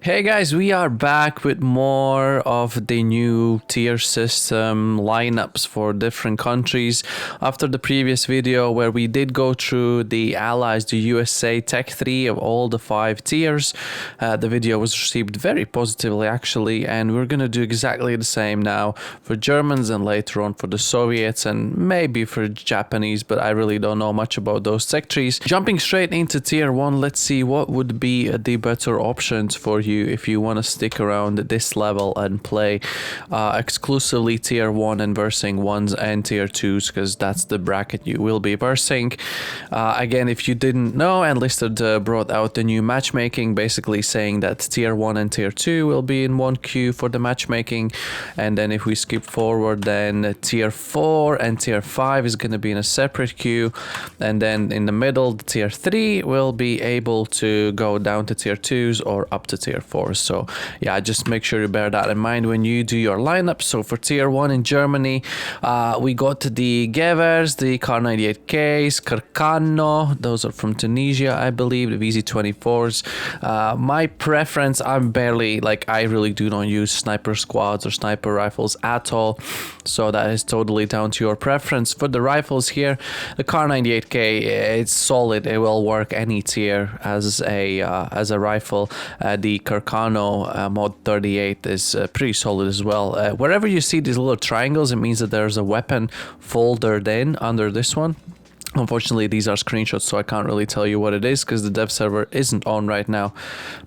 Hey guys, we are back with more of the new tier system lineups for different countries. After the previous video where we did go through the allies, the USA Tech 3 of all the 5 tiers, the video was received very positively actually, and we're gonna do exactly the same now for Germans and later on for the Soviets and maybe for Japanese, but I really don't know much about those tech trees. Jumping straight into tier 1, let's see what would be the better options for you if you want to stick around this level and play exclusively tier 1 and versing 1s and tier 2s, because that's the bracket you will be versing. Again, if you didn't know, Enlisted brought out the new matchmaking, basically saying that tier 1 and tier 2 will be in one queue for the matchmaking, and then if we skip forward, then tier 4 and tier 5 is going to be in a separate queue, and then in the middle, the tier 3 will be able to go down to tier 2s or up to tier 4s. So yeah, just make sure you bear that in mind when you do your lineup. So for tier 1 in Germany, we got the Gevers, the Kar 98Ks, Carcano, those are from Tunisia, I believe, the VZ24s. My preference, I really do not use sniper squads or sniper rifles at all, so that is totally down to your preference. For the rifles here, the Kar 98K, it's solid, it will work any tier as a rifle. The Carcano mod 38 is pretty solid as well. Wherever you see these little triangles, it means that there's a weapon foldered in under this one. Unfortunately, these are screenshots, so I can't really tell you what it is because the dev server isn't on right now.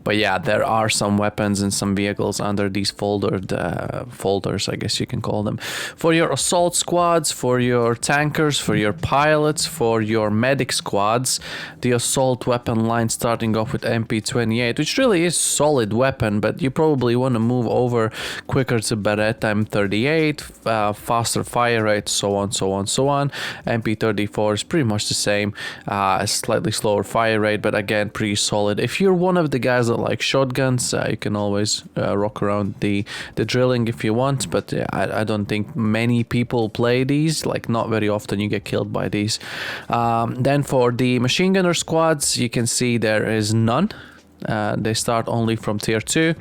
But yeah, there are some weapons and some vehicles under these folders, I guess you can call them. For your assault squads, for your tankers, for your pilots, for your medic squads, the assault weapon line starting off with MP28, which really is solid weapon, but you probably want to move over quicker to Beretta M38, faster fire rate, so on. MP34 is pretty much the same, a slightly slower fire rate, but again pretty solid. If you're one of the guys that like shotguns, you can always rock around the drilling if you want, but I don't think many people play these, like not very often you get killed by these. Then for the machine gunner squads, you can see there is none. They start only from tier 2,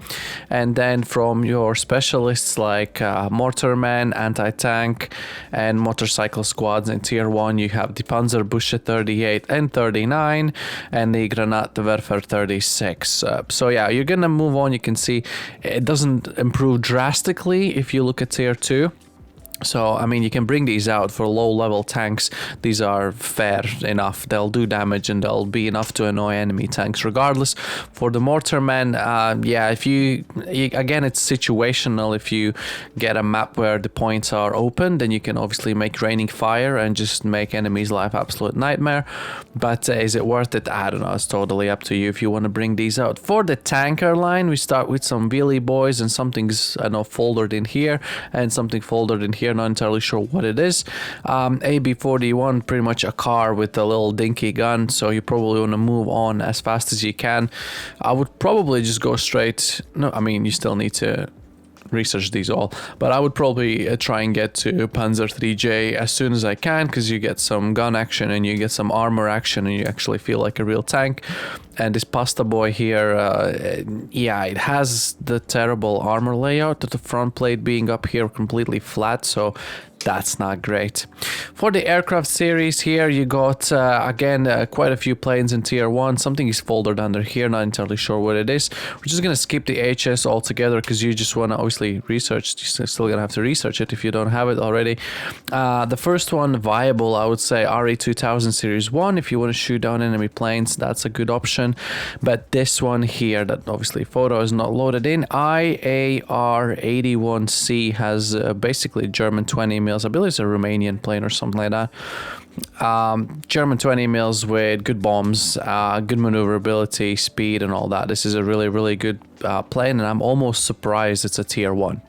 and then from your specialists like mortarmen, anti-tank and motorcycle squads in tier 1, you have the Panzerbüsche 38 and 39 and the Granatwerfer 36. So yeah, you're gonna move on. You can see it doesn't improve drastically if you look at tier 2. So, I mean, you can bring these out for low-level tanks. These are fair enough. They'll do damage and they'll be enough to annoy enemy tanks regardless. For the mortarmen, yeah, if you again, it's situational. If you get a map where the points are open, then you can obviously make raining fire and just make enemies' life absolute nightmare. But is it worth it? I don't know. It's totally up to you if you want to bring these out. For the tanker line, we start with some wheelie boys and something's, I know, folded in here and something folded in here. Not entirely sure what it is. AB41, pretty much a car with a little dinky gun, so you probably want to move on as fast as you can. I would probably just go straight. No, I mean, you still need to research these all, but I would probably try and get to Panzer 3J as soon as I can, because you get some gun action and you get some armor action and you actually feel like a real tank. And this pasta boy here, yeah, it has the terrible armor layout, that the front plate being up here completely flat, so that's not great. For the aircraft series here, you got, again, quite a few planes in tier 1. Something is folded under here, not entirely sure what it is. We're just going to skip the HS altogether because you just want to obviously research. You're still going to have to research it if you don't have it already. The first one, viable, I would say RE2000 Series 1. If you want to shoot down enemy planes, that's a good option. But this one here, that obviously photo is not loaded in, IAR81C, has basically German 20 mils. I believe it's a Romanian plane or something like that. German 20 mils with good bombs, good maneuverability, speed and all that. This is a really good plane, and I'm almost surprised it's a tier 1.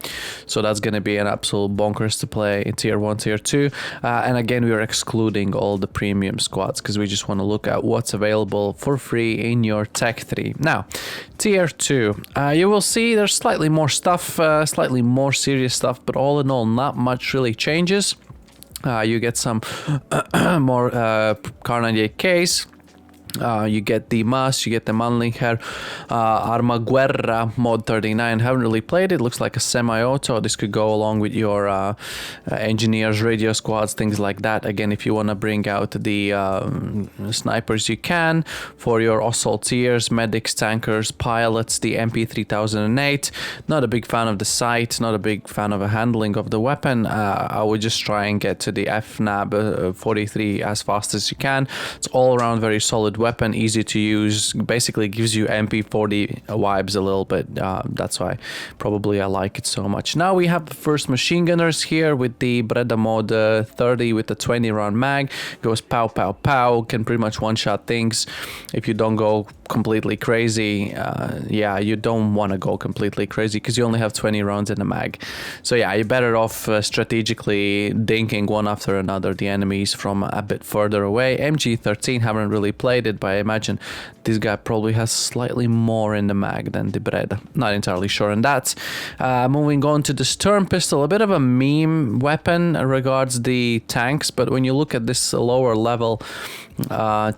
So that's going to be an absolute bonkers to play in tier 1, tier 2. And again, we are excluding all the premium squads because we just want to look at what's available for free in your Tech 3. Now, tier 2, you will see there's slightly more stuff, slightly more serious stuff, but all in all, not much really changes. You get some more Kar 98Ks. You get the Mas, you get the Mannlicher, Armaguerra Mod 39. Haven't really played it. Looks like a semi-auto. This could go along with your engineers, radio squads, things like that. Again, if you want to bring out the snipers, you can. For your assaulteers, medics, tankers, pilots, the MP 3008. Not a big fan of the sight, not a big fan of the handling of the weapon. I would just try and get to the FNAB 43 as fast as you can. It's all around very solid weapon, easy to use, basically gives you MP40 vibes a little bit. That's why probably I like it so much. Now we have the first machine gunners here with the Breda Mod 30 with the 20 round mag. Goes pow pow pow, can pretty much one shot things if you don't go completely crazy. Yeah, you don't want to go completely crazy because you only have 20 rounds in the mag. So yeah, you're better off strategically dinking one after another the enemies from a bit further away. MG13, haven't really played it, but I imagine this guy probably has slightly more in the mag than the Breda. Not entirely sure on that. Moving on to the Sturm pistol, a bit of a meme weapon regards the tanks, but when you look at this lower level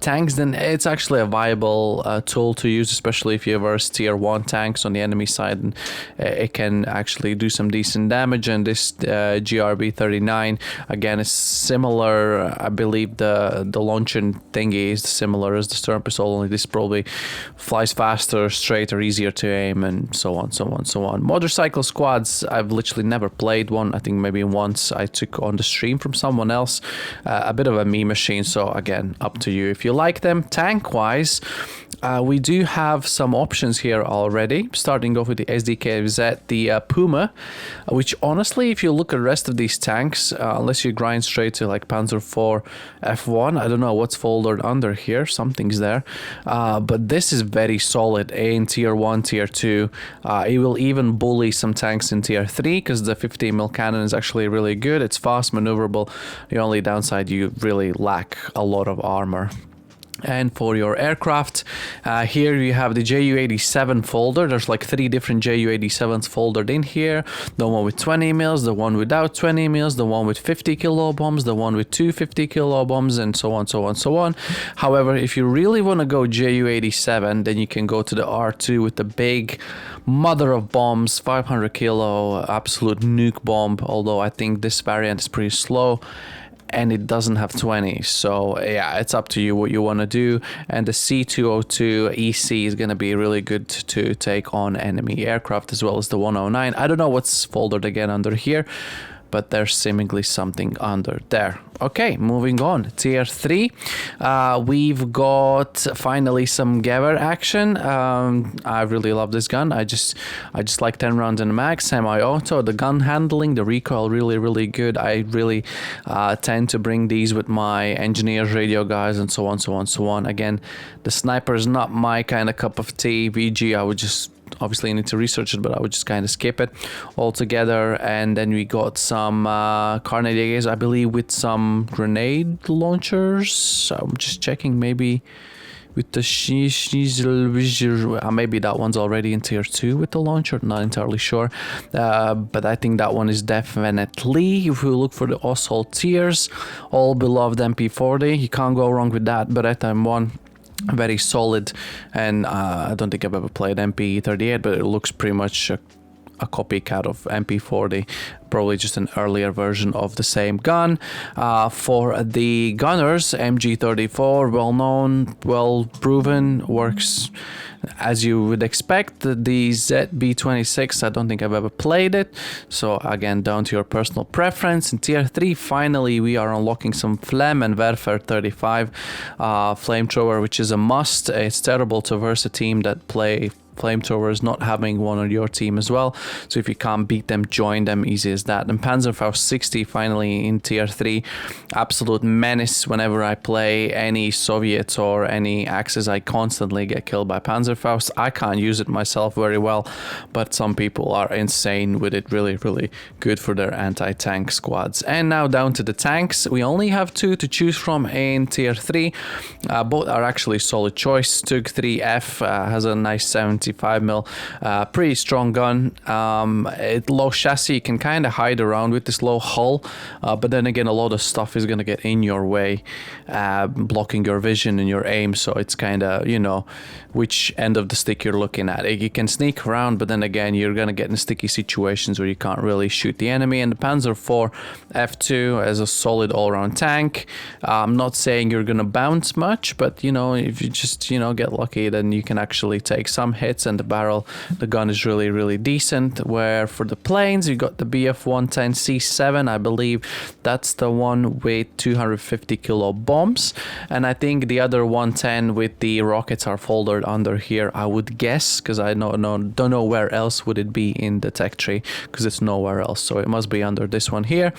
tanks, then it's actually a viable tool to use, especially if you verse tier 1 tanks on the enemy side, and it can actually do some decent damage. And this GRB 39 again is similar. I believe the launching thingy is similar as the Sturm pistol, only this probably flies faster, straighter, easier to aim, and so on, so on, so on. Motorcycle squads, I've literally never played one. I think maybe once I took on the stream from someone else. A bit of a meme machine, so again, up to you if you like them. Tank wise, we do have some options here already, starting off with the SDKZ, the Puma, which honestly, if you look at the rest of these tanks, unless you grind straight to like Panzer IV F1, I don't know what's folded under here, something's there, but this is very solid in tier 1, tier 2. It will even bully some tanks in tier 3 because the 15mm cannon is actually really good. It's fast, maneuverable. The only downside, you really lack a lot of armor. And for your aircraft, here you have the Ju-87 folder. There's like 3 different Ju-87s folded in here. The one with 20 mils, the one without 20 mils, the one with 50 kilo bombs, the one with 250 kilo bombs, and so on, so on, so on. However, if you really want to go Ju-87, then you can go to the R2 with the big mother of bombs, 500 kilo absolute nuke bomb, although I think this variant is pretty slow and it doesn't have 20, so yeah, it's up to you what you want to do. And the C202 EC is going to be really good to take on enemy aircraft, as well as the 109. I don't know what's folded again under here, but there's seemingly something under there. Okay, moving on. Tier 3. We've got finally some Gewehr action. I really love this gun. I just like 10 rounds in the mag, semi-auto. The gun handling, the recoil, really good. I really tend to bring these with my engineers, radio guys, and so on, so on, so on. Again, the sniper is not my kind of cup of tea. VG, I would just obviously need to research it, but I would just kind of skip it altogether. And then we got some Carnadiers, I believe, with some grenade launchers. I'm just checking, maybe with the maybe that one's already in tier 2 with the launcher, not entirely sure, but I think that one is definitely. If we look for the assault tiers, all beloved MP40, you can't go wrong with that. Beretta M1, very solid, and I don't think I've ever played MP38, but it looks pretty much a copycat of MP40, probably just an earlier version of the same gun. For the gunners, MG34, well known, well proven, works as you would expect. The ZB26, I don't think I've ever played it, so again, down to your personal preference. In tier 3, finally, we are unlocking some Flammenwerfer 35 flamethrower, which is a must. It's terrible to verse a team that play flamethrowers not having one on your team as well, so if you can't beat them, join them, easy as that. And Panzerfaust 60 finally in tier 3, absolute menace. Whenever I play any Soviets or any Axis, I constantly get killed by Panzerfaust. I can't use it myself very well, but some people are insane with it. Really good for their anti-tank squads. And now down to the tanks. We only have 2 to choose from in tier 3. Both are actually solid choice. Tug 3F has a nice 70 65 mil, pretty strong gun. Low chassis, you can kind of hide around with this low hull, but then again, a lot of stuff is gonna get in your way, blocking your vision and your aim. So it's kind of, you know, which end of the stick you're looking at. You can sneak around, but then again, you're gonna get in sticky situations where you can't really shoot the enemy. And the Panzer IV F2 as a solid all-round tank. I'm not saying you're gonna bounce much, but you know, if you just, you know, get lucky, then you can actually take some hits, and the gun is really, really decent. Where for the planes, you got the Bf 110C7, I believe that's the one with 250 kilo bombs, and I think the other 110 with the rockets are folded under here, I would guess, because I don't know where else would it be in the tech tree, because it's nowhere else, so it must be under this one here.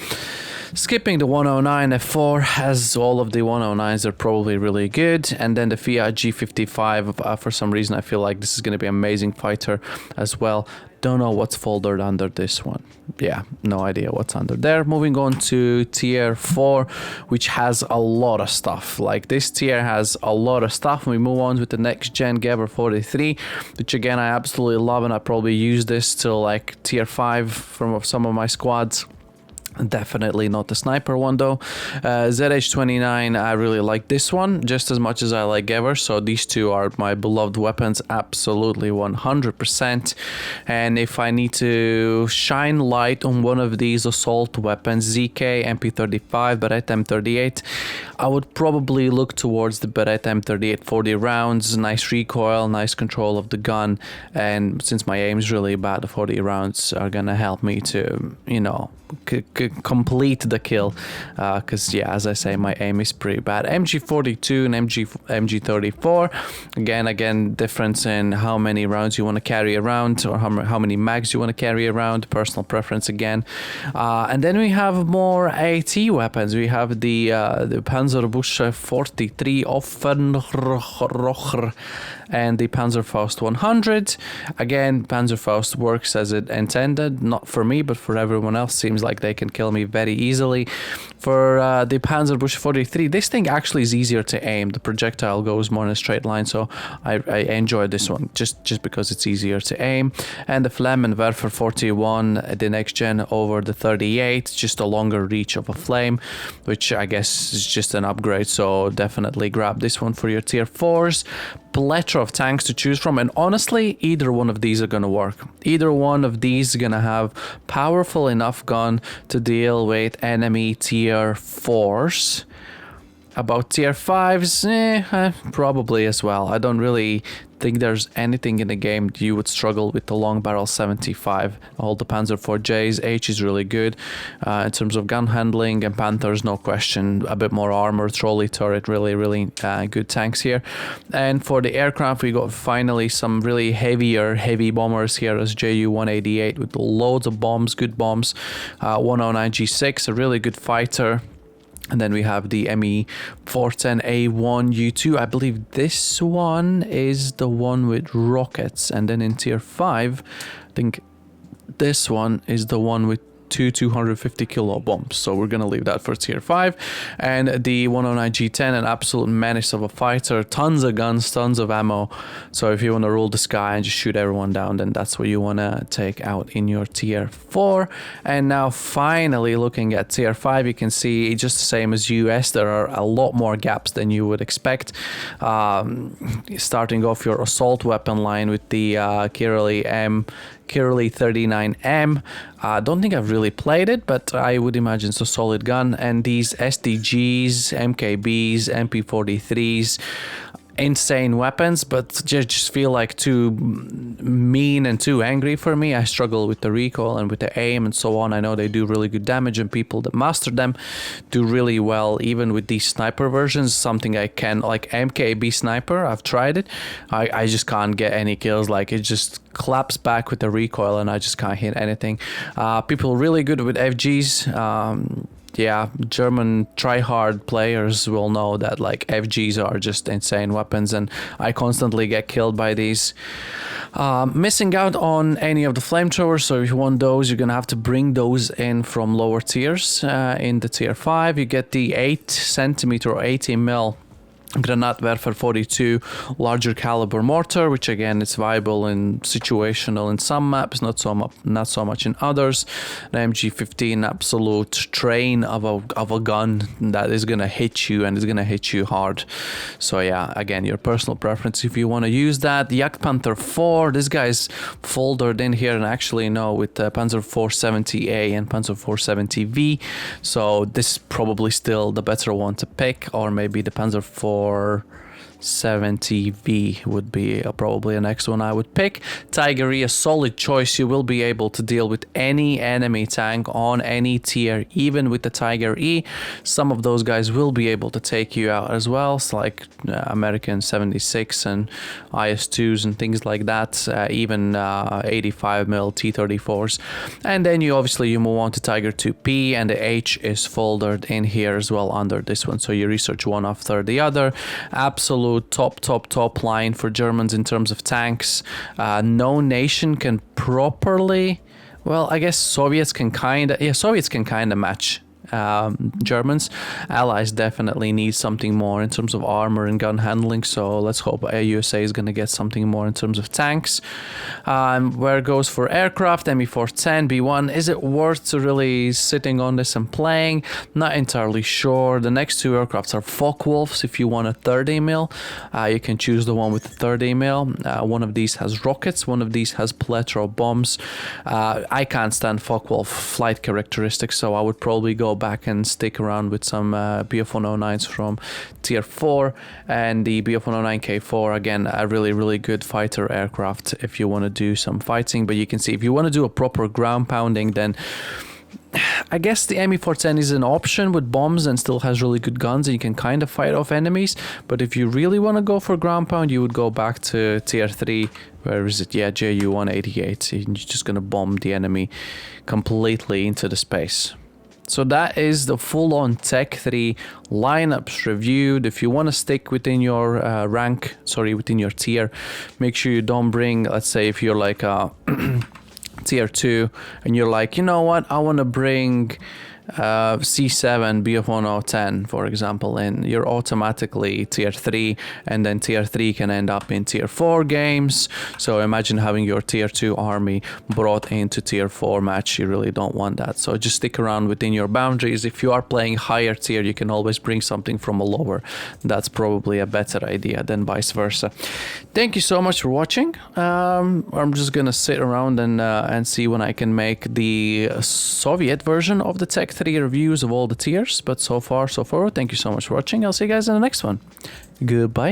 Skipping the 109 F4, as all of the 109s are probably really good, and then the Fiat G55, for some reason I feel like this is going to be an amazing fighter as well. Don't know what's folded under this one. Yeah, no idea what's under there. Moving on to tier 4, which has a lot of stuff. Like, this tier has a lot of stuff. We move on with the next gen Geber 43, which again I absolutely love, and I probably use this till like tier 5 from some of my squads. Definitely not the sniper one though. ZH29, I really like this one just as much as I like Geber, so these two are my beloved weapons, absolutely 100%. And if I need to shine light on one of these assault weapons, ZK, MP35, Beretta M38, I would probably look towards the Beretta M38. 40 rounds, nice recoil, nice control of the gun, and since my aim is really bad, the 40 rounds are gonna help me to, you know, complete the kill, because yeah, as I say, my aim is pretty bad. MG42 and MG34, again difference in how many rounds you want to carry around, or how many mags you want to carry around, personal preference again. And then we have more AT weapons. We have the Panzerbusse 43 Offenrocher and the Panzerfaust 100. Again, Panzerfaust works as it intended, not for me, but for everyone else. Seems like they can kill me very easily. For the Panzerbusse 43, this thing actually is easier to aim. The projectile goes more in a straight line, so I enjoy this one just because it's easier to aim. And the Flammenwerfer 41, the next gen over the 38, just a longer reach of a flame, which I guess is just an upgrade, so definitely grab this one for your tier 4s. Plethora of tanks to choose from, and honestly, either one of these are gonna work. Either one of these is gonna have powerful enough gun to deal with enemy tier 4s. About tier 5s, probably as well. I don't really think there's anything in the game you would struggle with the long barrel 75. All the Panzer IVJs, H is really good in terms of gun handling, and Panthers, no question, a bit more armor, trolley turret, really good tanks here. And for the aircraft, we got finally some really heavy bombers here as Ju-188 with loads of bombs, good bombs. 109 G6, a really good fighter. And then we have the ME410A1U2. I believe this one is the one with rockets. And then in tier 5, I think this one is the one with 250 kilo bombs, so we're gonna leave that for tier 5. And the 109 G10, an absolute menace of a fighter, tons of guns, tons of ammo, so if you want to rule the sky and just shoot everyone down, then that's what you want to take out in your tier 4. And now finally looking at tier 5, you can see just the same as US, there are a lot more gaps than you would expect. Starting off your assault weapon line with the Kirli 39M. I don't think I've really played it, but I would imagine it's a solid gun. And these SDGs, MKBs, MP43s, insane weapons, but just feel like too mean and too angry for me. I struggle with the recoil and with the aim and so on. I know they do really good damage, and people that master them do really well, even with these sniper versions. Something I can, like MKB sniper, I've tried it. I just can't get any kills. Like, it just claps back with the recoil and I just can't hit anything. People really good with FGs. Yeah, German try-hard players will know that like FGs are just insane weapons, and I constantly get killed by these. Missing out on any of the flamethrowers, so if you want those, you're gonna have to bring those in from lower tiers. In the tier 5, you get the 8 centimeter or 80 mil Granatwerfer 42 larger caliber mortar, which again is viable and situational in some maps, not so much in others. The MG15, absolute train of a gun that is gonna hit you, and is gonna hit you hard. So yeah, again, your personal preference if you want to use that. The Jagdpanther 4, this guy's foldered in here, and actually no, with Panzer 470A and Panzer 470V, so this is probably still the better one to pick, or maybe the Panzer 470V would be probably the next one I would pick. Tiger E, a solid choice. You will be able to deal with any enemy tank on any tier, even with the Tiger E. Some of those guys will be able to take you out as well, so like American 76 and IS-2s and things like that, even 85mm T-34s. And then you move on to Tiger 2P, and the H is foldered in here as well under this one, so you research one after the other. Absolute top line for Germans in terms of tanks. No nation can properly, well, I guess Soviets can kind of match Germans. Allies definitely need something more in terms of armor and gun handling, so let's hope USA is going to get something more in terms of tanks. Where it goes for aircraft, Me410 B1, is it worth to really sitting on this and playing? Not entirely sure. The next two aircrafts are Focke-Wulfs. If you want a 30mm, you can choose the one with the 30mm. One of these has rockets, one of these has pletro bombs. I can't stand Focke-Wulf flight characteristics, so I would probably go back and stick around with some Bf109s from tier 4, and the Bf109K4, again, a really good fighter aircraft if you want to do some fighting. But you can see, if you want to do a proper ground pounding, then I guess the Me410 is an option with bombs and still has really good guns, and you can kind of fight off enemies. But if you really want to go for ground pound, you would go back to tier 3. Where is it? Yeah, Ju-188. You're just going to bomb the enemy completely into the space. So that is the full-on Tech 3 lineups reviewed. If you want to stick within your within your tier, make sure you don't bring, let's say if you're like a tier 2 and you're like, you know what, I want to bring C7 Bf1010 for example, and you're automatically tier 3, and then tier 3 can end up in tier 4 games. So imagine having your tier 2 army brought into tier 4 match. You really don't want that, so just stick around within your boundaries. If you are playing higher tier, you can always bring something from a lower. That's probably a better idea than vice versa. Thank you so much for watching. I'm just gonna sit around and see when I can make the Soviet version of the Tech 3 reviews of all the tiers. But so far so forward, thank you so much for watching. I'll see you guys in the next one. Goodbye.